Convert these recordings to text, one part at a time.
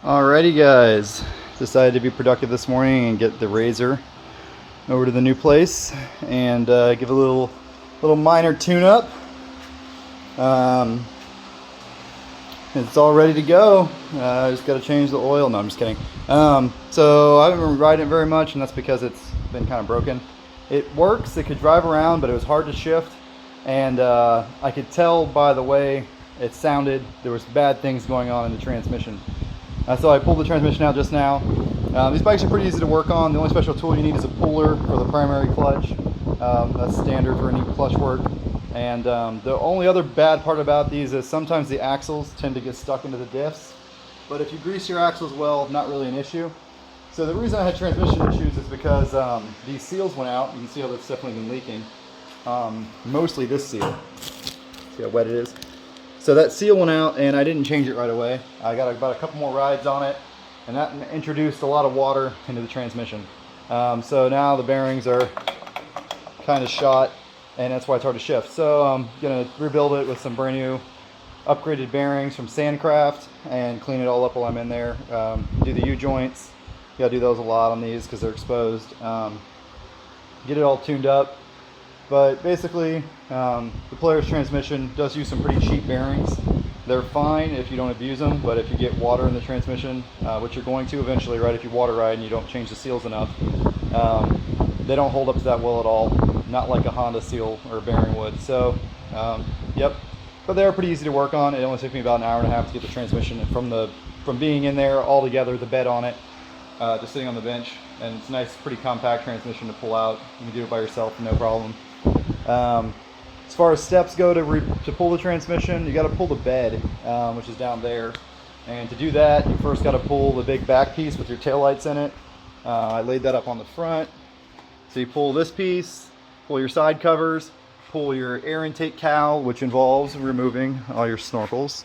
Alrighty guys, decided to be productive this morning and get the RZR over to the new place and give a little minor tune-up. It's all ready to go. I just got to change the oil. No, I'm just kidding. So I haven't been riding it very much, and that's because it's been kind of broken. It works, it could drive around, but it was hard to shift, and I could tell by the way it sounded there was bad things going on in the transmission. So I pulled the transmission out just now. These bikes are pretty easy to work on. The only special tool you need is a puller for the primary clutch. That's standard for any clutch work. And the only other bad part about these is sometimes the axles tend to get stuck into the diffs. But if you grease your axles well, not really an issue. So the reason I had transmission issues is because these seals went out. You can see how that's definitely been leaking. Mostly this seal. See how wet it is? So that seal went out and I didn't change it right away. I got about a couple more rides on it, and that introduced a lot of water into the transmission. So now the bearings are kind of shot, and that's why it's hard to shift. So I'm gonna rebuild it with some brand new upgraded bearings from Sandcraft and clean it all up while I'm in there. Do the U-joints. You gotta do those a lot on these because they're exposed. Get it all tuned up. But basically, the Polaris transmission does use some pretty cheap bearings. They're fine if you don't abuse them, but if you get water in the transmission, which you're going to eventually, right, if you water ride and you don't change the seals enough, they don't hold up to that well at all, not like a Honda seal or a bearing would. So, yep, but they're pretty easy to work on. It only took me about an hour and a half to get the transmission from being in there all together, the bed on it, just sitting on the bench. And it's a nice, pretty compact transmission to pull out. You can do it by yourself, no problem. As far as steps go to pull the transmission, you got to pull the bed, which is down there. And to do that, you first got to pull the big back piece with your taillights in it. I laid that up on the front. So you pull this piece, pull your side covers, pull your air intake cowl, which involves removing all your snorkels.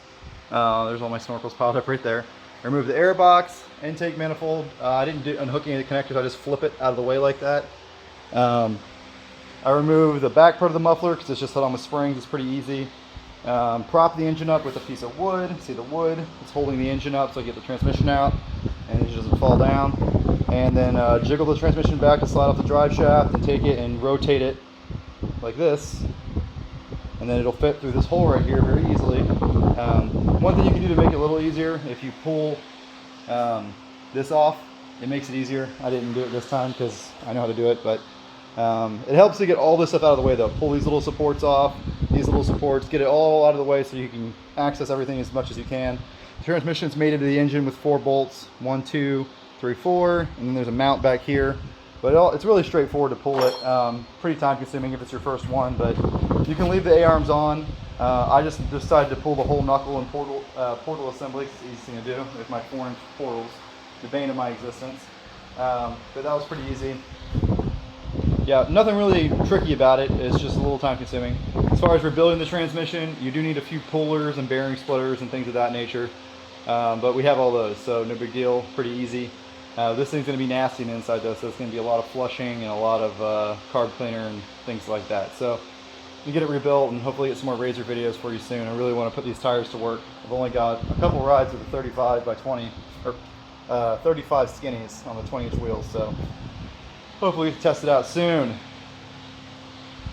There's all my snorkels piled up right there. Remove the air box, intake manifold. I didn't do unhooking any connectors, I just flip it out of the way like that. I remove the back part of the muffler because it's just held on with springs. It's pretty easy. Prop the engine up with a piece of wood. See the wood? It's holding the engine up so I get the transmission out and it doesn't fall down. And then jiggle the transmission back to slide off the drive shaft and take it and rotate it like this. And then it'll fit through this hole right here very easily. One thing you can do to make it a little easier, if you pull this off, it makes it easier. I didn't do it this time because I know how to do it, but it helps to get all this stuff out of the way though. Pull these little supports off, these little supports, get it all out of the way so you can access everything as much as you can. The transmission's made into the engine with 4 bolts, 1, 2, 3, 4, and then there's a mount back here. But it's really straightforward to pull it. Pretty time consuming if it's your first one, but you can leave the A-arms on. I just decided to pull the whole knuckle and portal assembly. It's the easiest thing to do with my 4-inch portals, the bane of my existence. But that was pretty easy. Yeah, nothing really tricky about it. It's just a little time consuming. As far as rebuilding the transmission, you do need a few pullers and bearing splitters and things of that nature. But we have all those, so no big deal, pretty easy. This thing's going to be nasty on the inside though, so it's going to be a lot of flushing and a lot of carb cleaner and things like that. So we get it rebuilt and hopefully get some more RZR videos for you soon. I really want to put these tires to work. I've only got a couple rides with the 35 by 20 or 35 skinnies on the 20-inch wheels, so hopefully we can test it out soon.